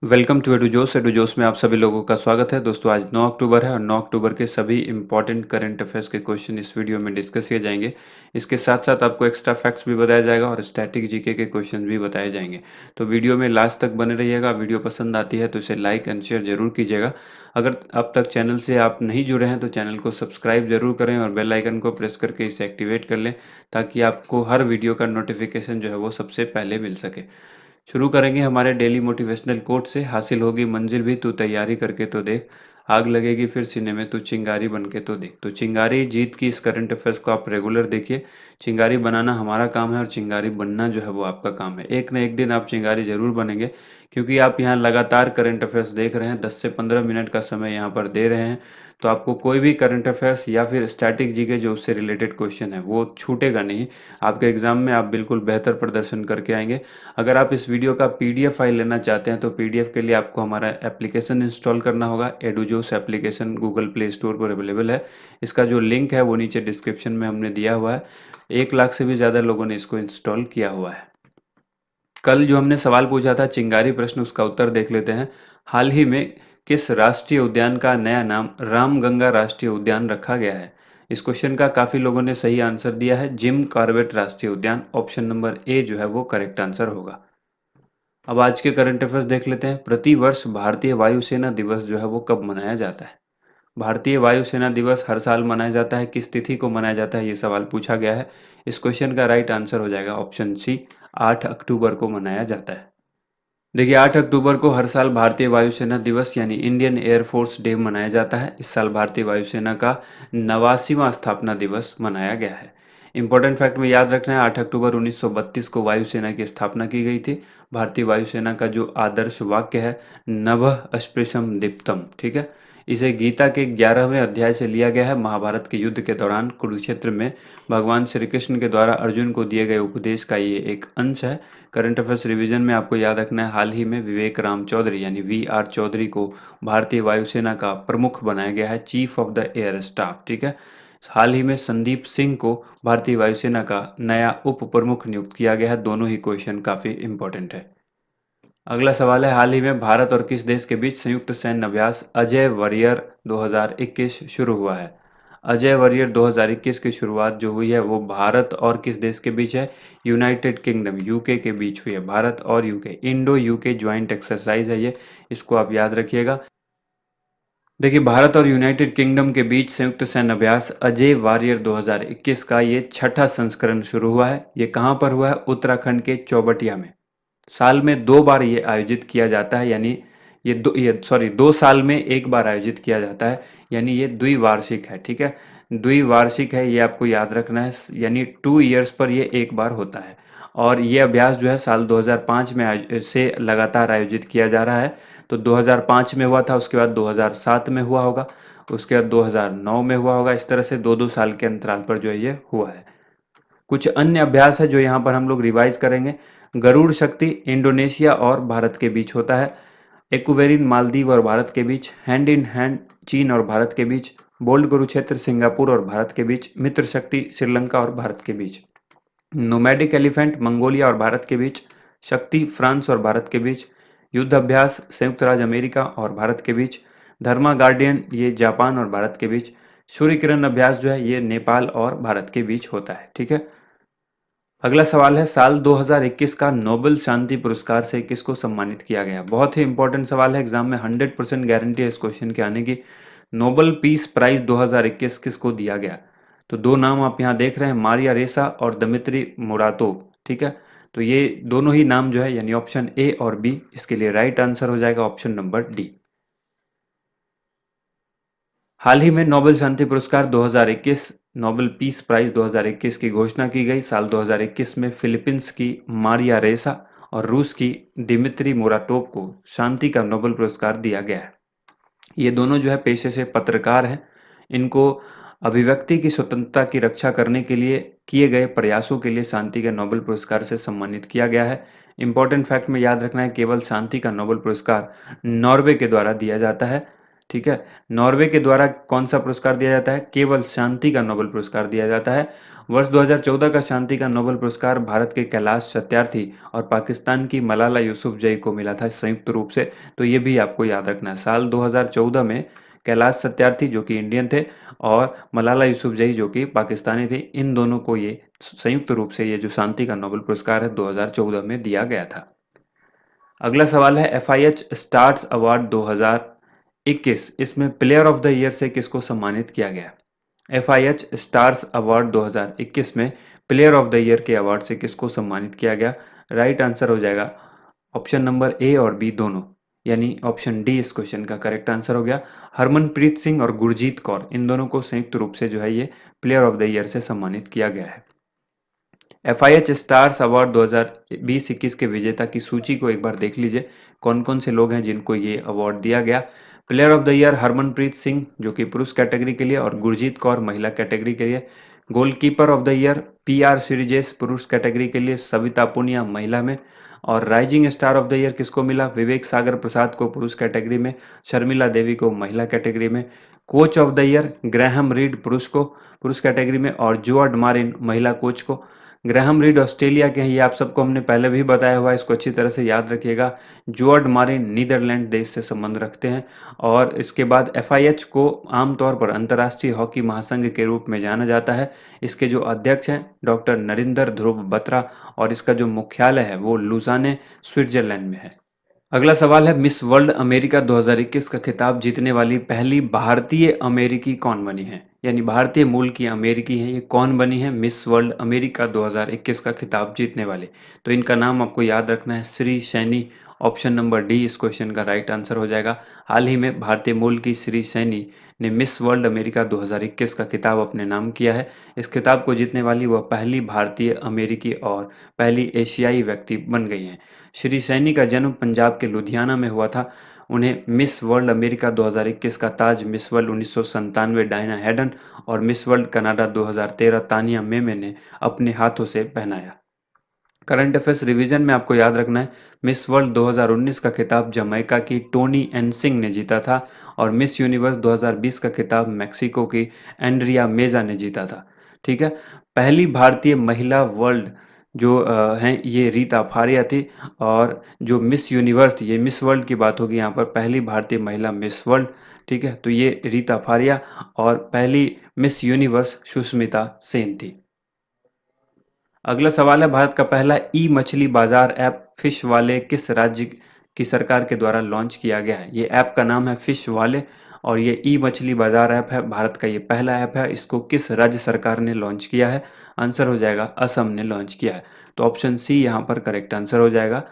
Welcome to edu जोश में आप सभी लोगों का स्वागत है। दोस्तों आज 9 अक्टूबर है और 9 अक्टूबर के सभी इंपॉर्टेंट करंट अफेयर्स के क्वेश्चन इस वीडियो में डिस्कस किए जाएंगे। इसके साथ साथ आपको एक्स्ट्रा फैक्ट्स भी बताया जाएगा और स्टैटिक जीके के क्वेश्चन भी बताए जाएंगे। तो वीडियो में लास्ट तक बने रहिएगा। वीडियो पसंद आती है तो इसे लाइक एंड शेयर जरूर कीजिएगा। अगर अब तक चैनल से आप नहीं जुड़े हैं तो चैनल को सब्सक्राइब जरूर करें और बेल आइकन को प्रेस करके इसे एक्टिवेट कर लें, ताकि आपको हर वीडियो का नोटिफिकेशन जो है वो सबसे पहले मिल सके। शुरू करेंगे हमारे डेली मोटिवेशनल कोट से। हासिल होगी मंजिल भी तू तैयारी करके तो देख, आग लगेगी फिर सीने में तू चिंगारी बन के तो देख। तो चिंगारी जीत की इस करंट अफेयर्स को आप रेगुलर देखिए। चिंगारी बनाना हमारा काम है और चिंगारी बनना जो है वो आपका काम है। एक न एक दिन आप चिंगारी जरूर बनेंगे, क्योंकि आप यहाँ लगातार करंट अफेयर्स देख रहे हैं। 10 से 15 मिनट का समय यहाँ पर दे रहे हैं, तो आपको कोई भी करंट अफेयर्स या फिर स्टैटिक जीके जो उससे रिलेटेड क्वेश्चन है वो छूटेगा नहीं। आपके एग्जाम में आप बिल्कुल बेहतर प्रदर्शन करके आएंगे। अगर आप इस वीडियो का पीडीएफ फाइल लेना चाहते हैं तो पीडीएफ के लिए आपको हमारा एप्लीकेशन इंस्टॉल करना होगा। एडुजोस एप्लीकेशन गूगल प्ले स्टोर पर अवेलेबल है। इसका जो लिंक है वो नीचे डिस्क्रिप्शन में हमने दिया हुआ है। 1 लाख से भी ज़्यादा लोगों ने इसको इंस्टॉल किया हुआ है। कल जो हमने सवाल पूछा था चिंगारी प्रश्न, उसका उत्तर देख लेते हैं। हाल ही में किस राष्ट्रीय उद्यान का नया नाम रामगंगा राष्ट्रीय उद्यान रखा गया है? इस क्वेश्चन का काफी लोगों ने सही आंसर दिया है, जिम कॉर्बेट राष्ट्रीय उद्यान। ऑप्शन नंबर ए जो है वो करेक्ट आंसर होगा। अब आज के करंट अफेयर्स देख लेते हैं। प्रति वर्ष भारतीय वायुसेना दिवस जो है वो कब मनाया जाता है? भारतीय वायुसेना दिवस हर साल मनाया जाता है। किस तिथि को मनाया जाता है, ये सवाल पूछा गया है। इस क्वेश्चन का राइट आंसर हो जाएगा ऑप्शन सी, 8 अक्टूबर को मनाया जाता है। देखिए 8 अक्टूबर को हर साल भारतीय वायुसेना दिवस यानी इंडियन एयरफोर्स डे मनाया जाता है। इस साल भारतीय वायुसेना का 89वां स्थापना दिवस मनाया गया है। इंपॉर्टेंट फैक्ट में याद रखना है, 8 अक्टूबर 1932 को वायुसेना की स्थापना की गई थी। भारतीय वायुसेना का जो आदर्श वाक्य है, नभः अस्पृशम दीप्तम, ठीक है। इसे गीता के 11वें अध्याय से लिया गया है। महाभारत के युद्ध के दौरान कुरुक्षेत्र में भगवान श्री कृष्ण के द्वारा अर्जुन को दिए गए उपदेश का ये एक अंश है। करंट अफेयर्स रिवीजन में आपको याद रखना है, हाल ही में विवेक राम चौधरी यानी वी आर चौधरी को भारतीय वायुसेना का प्रमुख बनाया गया है, chief of the air staff, ठीक है। हाल ही में संदीप सिंह को भारतीय वायुसेना का नया उप प्रमुख नियुक्त किया गया है। दोनों ही क्वेश्चन काफी इंपॉर्टेंट है। अगला सवाल है, हाल ही में भारत और किस देश के बीच संयुक्त सैन्य अभ्यास अजय वॉरियर 2021 शुरू हुआ है? अजय वॉरियर 2021 की शुरुआत जो हुई है वो भारत और किस देश के बीच है? यूनाइटेड किंगडम यूके के बीच हुई है। भारत और UK, Indo UK joint exercise है ये, इसको आप याद रखिएगा। देखिए भारत और यूनाइटेड किंगडम के बीच संयुक्त सैन्य अभ्यास अजय वॉरियर 2021 का ये छठा संस्करण शुरू हुआ है। ये कहाँ पर हुआ है? उत्तराखंड के चौबटिया में। साल में 2 बार ये आयोजित किया जाता है, यानी ये 2 साल में 1 बार आयोजित किया जाता है, यानी ये द्विवार्षिक है, ठीक है। द्विवार्षिक है, ये आपको याद रखना है, यानी 2 ईयर्स पर ये एक बार होता है। और ये अभ्यास जो है साल 2005 में से लगातार आयोजित किया जा रहा है। तो 2005 में हुआ था, उसके बाद 2007 में हुआ होगा, उसके बाद 2009 में हुआ होगा। इस तरह से 2-2 साल के अंतराल पर जो है ये हुआ है। कुछ अन्य अभ्यास है जो यहाँ पर हम लोग रिवाइज करेंगे। गरुड़ शक्ति इंडोनेशिया और भारत के बीच होता है। एक्वेरिन मालदीव और भारत के बीच। हैंड इन हैंड चीन और भारत के बीच। बोल्ड कुरुक्षेत्र सिंगापुर और भारत के बीच। मित्र शक्ति श्रीलंका और भारत के बीच। नोमैडिक एलिफेंट मंगोलिया और भारत के बीच। शक्ति फ्रांस और भारत के बीच। युद्ध अभ्यास संयुक्त राज्य अमेरिका और भारत के बीच। धर्मा गार्डियन ये जापान और भारत के बीच। सूर्य किरण अभ्यास जो है ये नेपाल और भारत के बीच होता है, ठीक है। अगला सवाल है, साल 2021 का नोबेल शांति पुरस्कार से किसको सम्मानित किया गया? बहुत ही इंपॉर्टेंट सवाल है, एग्जाम में 100% गारंटी है इस क्वेश्चन के आने की। नोबेल पीस प्राइज 2021 किसको दिया गया? तो 2 नाम आप यहाँ देख रहे हैं, मारिया रेसा और दमित्री मुरातोव, ठीक है। तो ये दोनों ही नाम जो है यानी ऑप्शन ए और बी, इसके लिए राइट आंसर हो जाएगा ऑप्शन नंबर डी। हाल ही में नोबेल शांति पुरस्कार 2021 नोबेल पीस प्राइज 2021 की घोषणा की गई। साल 2021 में फिलीपींस की मारिया रेसा और रूस की दिमित्री मुराटोव को शांति का नोबेल पुरस्कार दिया गया है। ये दोनों जो है पेशे से पत्रकार हैं। इनको अभिव्यक्ति की स्वतंत्रता की रक्षा करने के लिए किए गए प्रयासों के लिए शांति के नोबेल पुरस्कार से सम्मानित किया गया है। इंपॉर्टेंट फैक्ट में याद रखना है, केवल शांति का नोबेल पुरस्कार नॉर्वे के द्वारा दिया जाता है। ठीक है। नॉर्वे के द्वारा कौन सा पुरस्कार दिया जाता है? केवल शांति का नोबेल पुरस्कार दिया जाता है। वर्ष 2014 का शांति का नोबेल पुरस्कार भारत के कैलाश सत्यार्थी और पाकिस्तान की मलाला यूसुफजई को मिला था संयुक्त रूप से, तो ये भी आपको याद रखना है। साल 2014 में कैलाश सत्यार्थी जो कि इंडियन थे और मलाला यूसुफजई जो कि पाकिस्तानी थे, इन दोनों को ये संयुक्त रूप से ये जो शांति का नोबेल पुरस्कार है 2014 में दिया गया था। अगला सवाल है FIH स्टार्स अवार्ड 2021, इसमें प्लेयर ऑफ द ईयर से किसको सम्मानित किया गया? FIH स्टार्स अवार्ड 2021 में प्लेयर ऑफ द ईयर के अवार्ड से किसको सम्मानित किया गया? राइट आंसर हो जाएगा ऑप्शन नंबर ए और बी दोनों, यानी ऑप्शन डी इस क्वेश्चन का करेक्ट आंसर हो गया। हरमनप्रीत सिंह और गुरजीत कौर, इन दोनों को संयुक्त रूप से जो है ये प्लेयर ऑफ द ईयर से सम्मानित किया गया है। FIH स्टार्स अवार्ड 2020-21 के विजेता की सूची को एक बार देख लीजिए, कौन कौन से लोग हैं जिनको ये अवार्ड दिया गया। Player of the year Harmanpreet Singh जो कि पुरुष कैटेगरी के लिए और गुरजीत कौर महिला कैटेगरी के लिए। Goalkeeper of the year PR Sreejesh पुरुष कैटेगरी के लिए, सविता पुनिया महिला में। और rising star of the year किसको मिला? विवेक सागर प्रसाद को पुरुष कैटेगरी में, शर्मिला देवी को महिला कैटेगरी में। Coach of the year Graham Reid पुरुष को पुरुष कैटेगरी में और जुआर्ड मारिन महिला कोच को। ग्रैहम रीड ऑस्ट्रेलिया के हैं, ये आप सबको हमने पहले भी बताया हुआ है, इसको अच्छी तरह से याद रखिएगा। जुआर्ड मारिन नीदरलैंड देश से संबंध रखते हैं। और इसके बाद FIH को आमतौर पर अंतर्राष्ट्रीय हॉकी महासंघ के रूप में जाना जाता है। इसके जो अध्यक्ष हैं डॉक्टर नरिंदर ध्रुव बत्रा और इसका जो मुख्यालय है वो लुसाने स्विट्जरलैंड में है। अगला सवाल है मिस वर्ल्ड अमेरिका 2021 का खिताब जीतने वाली पहली भारतीय अमेरिकी कौन बनी है? यानी भारतीय मूल की अमेरिकी है, ये कौन बनी है मिस वर्ल्ड अमेरिका 2021 का खिताब जीतने वाले? तो इनका नाम आपको याद रखना है, Shri Saini. Option number D इस क्वेश्चन का राइट आंसर हो जाएगा। हाल ही में भारतीय मूल की श्री सैनी ने मिस वर्ल्ड अमेरिका 2021 का खिताब अपने नाम किया है। इस खिताब को जीतने वाली वह पहली भारतीय अमेरिकी और पहली एशियाई व्यक्ति बन गई हैं। श्री सैनी का जन्म पंजाब के लुधियाना में हुआ था। उन्हें मिस वर्ल्ड अमेरिका 2021 का ताज मिस वर्ल्ड 1997 डायना हेडन और मिस वर्ल्ड कनाडा 2013 तानिया मेमे ने अपने हाथों से पहनाया। करंट अफेयर्स रिवीजन में आपको याद रखना है, मिस वर्ल्ड 2019 का खिताब जमैका की टोनी एनसिंग ने जीता था और मिस यूनिवर्स 2020 का खिताब मेक्सिको की एंड्रिया मेजा ने जीता था। ठीक है। पहली भारतीय महिला वर्ल्ड जो हैं ये रीता फारिया थी। और जो मिस यूनिवर्स थी, ये मिस वर्ल्ड की बात होगी यहाँ पर, पहली भारतीय महिला मिस वर्ल्ड, ठीक है, तो ये रीता फारिया। और पहली मिस यूनिवर्स सुष्मिता सेन थी। अगला सवाल है भारत का पहला ई मछली बाजार ऐप फिश वाले किस राज्य की सरकार के द्वारा लॉन्च किया गया है? ये ऐप का नाम है फिश वाले और ये ई मछली बाजार ऐप है, भारत का ये पहला ऐप है। इसको किस राज्य सरकार ने लॉन्च किया है? आंसर हो जाएगा असम ने लॉन्च किया है, तो ऑप्शन सी यहाँ पर करेक्ट आंसर हो जाएगा।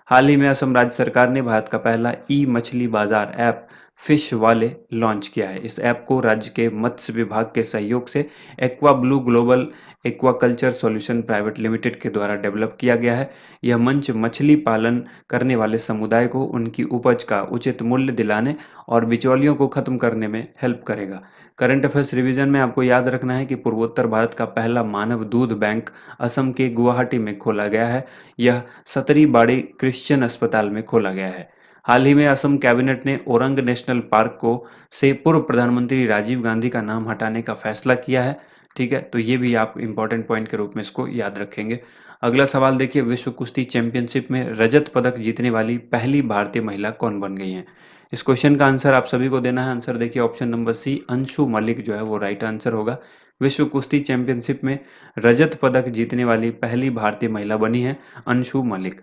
हाल ही में असम राज्य सरकार ने भारत का पहला ई मछली बाजार ऐप फिश वाले लॉन्च किया है। इस ऐप को राज्य के मत्स्य विभाग के सहयोग से aqua blue global aquaculture solution private limited के द्वारा डेवलप किया गया है। यह मंच मछली पालन करने वाले समुदाय को उनकी उपज का उचित मूल्य दिलाने और बिचौलियों को खत्म करने में हेल्प करेगा। करंट अफेयर्स रिवीजन में आपको याद रखना है कि पूर्वोत्तर भारत का पहला मानव दूध बैंक असम के गुवाहाटी में खोला गया है। यह सतरीबाड़ी क्रिश्चियन अस्पताल में खोला गया है। हाल ही में असम कैबिनेट ने ओरंग नेशनल पार्क को से पूर्व प्रधानमंत्री राजीव गांधी का नाम हटाने का फैसला किया है। ठीक है, तो ये भी आप इंपॉर्टेंट पॉइंट के रूप में इसको याद रखेंगे। अगला सवाल देखिए, विश्व कुश्ती चैंपियनशिप में रजत पदक जीतने वाली पहली भारतीय महिला कौन बन गई है? इस क्वेश्चन का आंसर आप सभी को देना है। आंसर देखिए option number C Anshu Malik जो है वो राइट आंसर होगा। विश्व कुश्ती चैंपियनशिप में रजत पदक जीतने वाली पहली भारतीय महिला बनी है अंशु मलिक।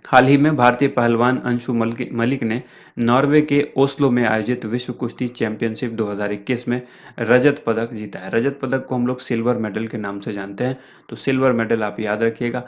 हाल ही में भारतीय पहलवान अंशु मलिक ने नॉर्वे के ओस्लो में आयोजित विश्व कुश्ती चैंपियनशिप 2021 में रजत पदक जीता है। रजत पदक को हम लोग सिल्वर मेडल के नाम से जानते हैं, तो सिल्वर मेडल आप याद रखिएगा।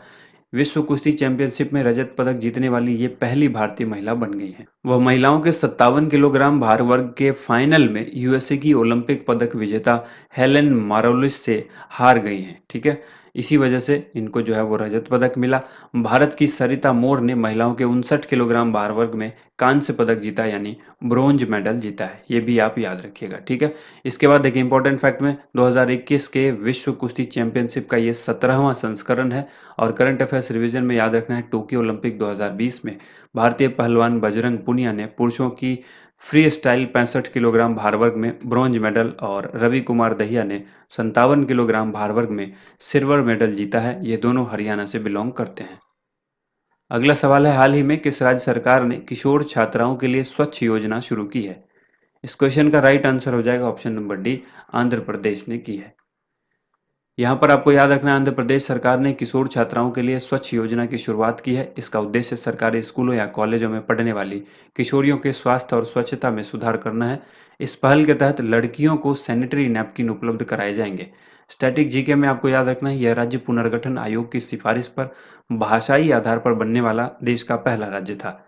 विश्व कुश्ती चैंपियनशिप में रजत पदक जीतने वाली ये पहली भारतीय महिला बन गई हैं। वह महिलाओं के 57 किलोग्राम भार वर्ग के फाइनल में यूएसए की ओलंपिक पदक विजेता हेलेन मारोलिस से हार गई हैं। ठीक है, इसी वजह से इनको जो है वो रजत पदक मिला। भारत की सरिता मोर ने महिलाओं के 59 किलोग्राम भार वर्ग में कांस्य पदक जीता यानी ब्रोंज मेडल जीता है। ये भी आप याद रखिएगा, ठीक है। इसके बाद देखिए इंपॉर्टेंट फैक्ट में 2021 के विश्व कुश्ती चैंपियनशिप का ये 17वां संस्करण है। और करंट अफेयर्स रिवीजन में याद रखना है, टोक्यो ओलंपिक 2020 में भारतीय पहलवान बजरंग पुनिया ने पुरुषों की फ्री स्टाइल 65 किलोग्राम भार वर्ग में ब्रॉन्ज मेडल और रवि कुमार दहिया ने 57 किलोग्राम भार वर्ग में सिल्वर मेडल जीता है। ये दोनों हरियाणा से बिलोंग करते हैं। अगला सवाल है, हाल ही में किस राज्य सरकार ने किशोर छात्राओं के लिए स्वच्छ योजना शुरू की है? इस क्वेश्चन का राइट आंसर हो जाएगा option number D, Andhra Pradesh ने की है। यहाँ पर आपको याद रखना है, आंध्र प्रदेश सरकार ने किशोर छात्राओं के लिए स्वच्छ योजना की शुरुआत की है। इसका उद्देश्य सरकारी स्कूलों या कॉलेजों में पढ़ने वाली किशोरियों के स्वास्थ्य और स्वच्छता में सुधार करना है। इस पहल के तहत लड़कियों को सैनिटरी नैपकिन उपलब्ध कराए जाएंगे। स्टैटिक जीके में आपको याद रखना है, यह राज्य पुनर्गठन आयोग की सिफारिश पर भाषाई आधार पर बनने वाला देश का पहला राज्य था।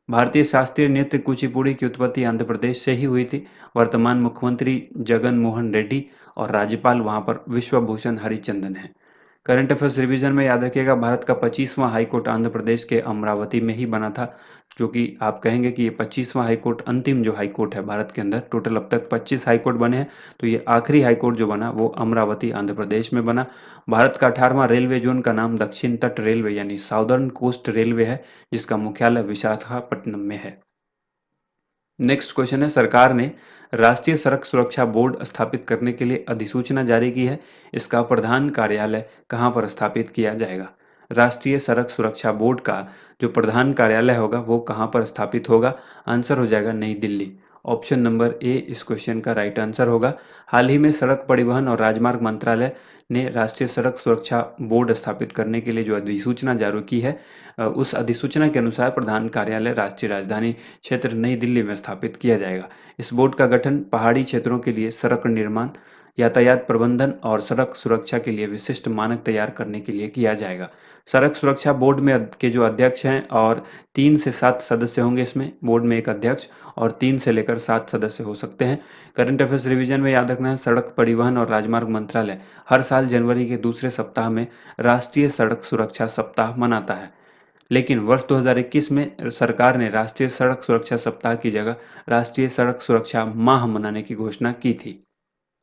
भारतीय शास्त्रीय नृत्य कुचिपुड़ी की उत्पत्ति आंध्र प्रदेश से ही हुई थी। वर्तमान मुख्यमंत्री जगन मोहन रेड्डी और राज्यपाल वहां पर विश्वभूषण हरिचंदन है। करंट अफेयर्स रिवीजन में याद रखिएगा, भारत का 25वां हाईकोर्ट आंध्र प्रदेश के अमरावती में ही बना था। जो कि आप कहेंगे कि ये 25वां हाईकोर्ट अंतिम जो हाईकोर्ट है भारत के अंदर, टोटल अब तक 25 हाईकोर्ट बने हैं, तो ये आखिरी हाईकोर्ट जो बना वो अमरावती आंध्र प्रदेश में बना। भारत का 18वां रेलवे जोन का नाम दक्षिण तट रेलवे यानी साउदर्न कोस्ट रेलवे है, जिसका मुख्यालय विशाखापट्टनम में है। नेक्स्ट क्वेश्चन है, सरकार ने राष्ट्रीय सड़क सुरक्षा बोर्ड स्थापित करने के लिए अधिसूचना जारी की है। इसका प्रधान कार्यालय कहां पर स्थापित किया जाएगा? राष्ट्रीय सड़क सुरक्षा बोर्ड का जो प्रधान कार्यालय होगा वो कहां पर स्थापित होगा? आंसर हो जाएगा नई दिल्ली। ऑप्शन नंबर ए इस क्वेश्चन का राइट आंसर होगा। हाल ही में सड़क परिवहन और राजमार्ग मंत्रालय ने राष्ट्रीय सड़क सुरक्षा बोर्ड स्थापित करने के लिए जो अधिसूचना जारी की है, उस अधिसूचना के अनुसार प्रधान कार्यालय राष्ट्रीय राजधानी क्षेत्र नई दिल्ली में स्थापित किया जाएगा। इस बोर्ड का गठन पहाड़ी क्षेत्रों के लिए सड़क निर्माण, यातायात प्रबंधन और सड़क सुरक्षा के लिए विशिष्ट मानक तैयार करने के लिए किया जाएगा। सड़क सुरक्षा बोर्ड में के जो अध्यक्ष हैं और 3 से 7 सदस्य होंगे। इसमें बोर्ड में एक अध्यक्ष और 3 से लेकर 7 सदस्य हो सकते हैं। करंट अफेयर्स रिवीजन में याद रखना है, सड़क परिवहन और राजमार्ग मंत्रालय हर साल जनवरी के दूसरे सप्ताह में राष्ट्रीय सड़क सुरक्षा सप्ताह मनाता है। लेकिन वर्ष 2021 में सरकार ने राष्ट्रीय सड़क सुरक्षा सप्ताह की जगह राष्ट्रीय सड़क सुरक्षा माह मनाने की घोषणा की थी।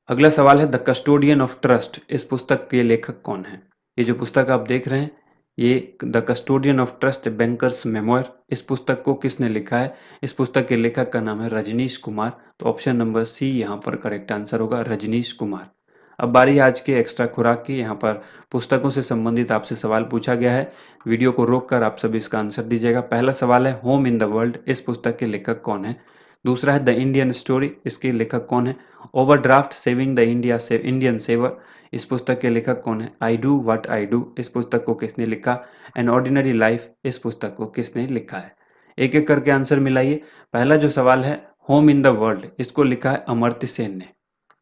अगला सवाल है, द कस्टोडियन ऑफ ट्रस्ट इस पुस्तक के लेखक कौन है? ये जो पुस्तक आप देख रहे हैं, ये the custodian of trust bankers memoir, इस पुस्तक को किसने लिखा है? इस पुस्तक के लेखक का नाम है रजनीश कुमार। तो ऑप्शन नंबर सी यहाँ पर करेक्ट आंसर होगा, रजनीश कुमार। अब बारी है आज के एक्स्ट्रा खुराक की। यहाँ पर पुस्तकों से संबंधित आपसे सवाल पूछा गया है। वीडियो को रोककर आप सभी इसका आंसर दीजिएगा। पहला सवाल है, होम इन द वर्ल्ड इस पुस्तक के लेखक कौन है? दूसरा है द इंडियन स्टोरी, इसके लेखक कौन है? Overdraft saving the Indian saver, इस पुस्तक के लेखक कौन है? I do what I do, इस पुस्तक को किसने लिखा? एन ऑर्डिनरी लाइफ, इस पुस्तक को किसने लिखा है? एक एक करके आंसर मिलाइए। पहला जो सवाल है, होम इन द वर्ल्ड, इसको लिखा है अमर्त्य सेन ने।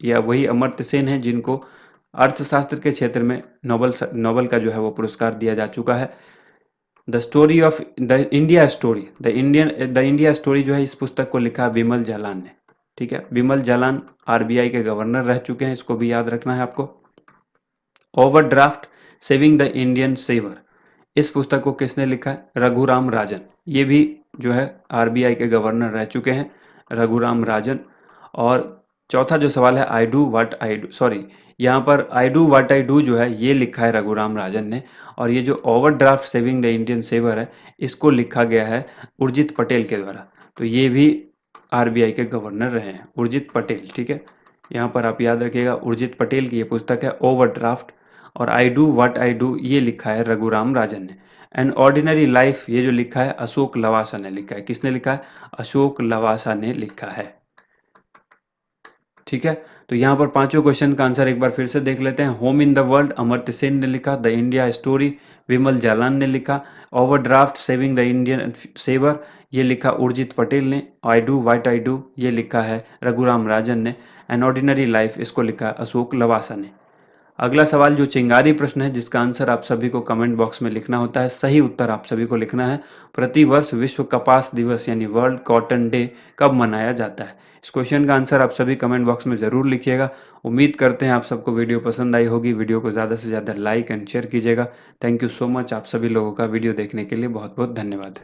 यह वही अमर्त्य सेन है जिनको अर्थशास्त्र के क्षेत्र में नोबल का जो है वो पुरस्कार दिया जा चुका है। The story of the India story, the India story जो है, इस पुस्तक को लिखा विमल जालान ने। ठीक है, विमल जालान आरबीआई के गवर्नर रह चुके हैं, इसको भी याद रखना है आपको। Overdraft saving the Indian saver, इस पुस्तक को किसने लिखा है? रघुराम राजन। ये भी जो है आरबीआई के गवर्नर रह चुके हैं, रघुराम राजन। और चौथा जो सवाल है, I do what I do, sorry, यहाँ पर आई डू व्हाट आई डू जो है ये लिखा है रघुराम राजन ने। और ये जो overdraft saving the Indian saver है, इसको लिखा गया है उर्जित पटेल के द्वारा। तो ये भी आरबीआई के गवर्नर रहे हैं, उर्जित पटेल। ठीक है, यहाँ पर आप याद रखिएगा, उर्जित पटेल की ये पुस्तक है ओवरड्राफ्ट। और आई डू व्हाट आई डू ये लिखा है रघुराम राजन ने। एन ऑर्डिनरी लाइफ ये जो लिखा है अशोक लवासा ने लिखा है। किसने लिखा है? अशोक लवासा ने लिखा है। ठीक है, तो यहाँ पर पांचों क्वेश्चन का आंसर एक बार फिर से देख लेते हैं। Home in the world Amartya Sen ने लिखा, the India story Bimal Jalan ने लिखा, overdraft saving the Indian saver ये लिखा उर्जित पटेल ने, I do what I do ये लिखा है रघुराम राजन ने, एन ऑर्डिनरी लाइफ इसको लिखा अशोक लवासा ने। अगला सवाल जो चिंगारी प्रश्न है, जिसका आंसर आप सभी को कमेंट बॉक्स में लिखना होता है। सही उत्तर आप सभी को लिखना है। प्रतिवर्ष विश्व कपास दिवस यानी वर्ल्ड कॉटन डे कब मनाया जाता है? इस क्वेश्चन का आंसर आप सभी कमेंट बॉक्स में जरूर लिखिएगा। उम्मीद करते हैं आप सबको वीडियो पसंद आई होगी। वीडियो को ज़्यादा से ज़्यादा लाइक एंड शेयर कीजिएगा। Thank you so much. आप सभी लोगों का वीडियो देखने के लिए बहुत बहुत धन्यवाद।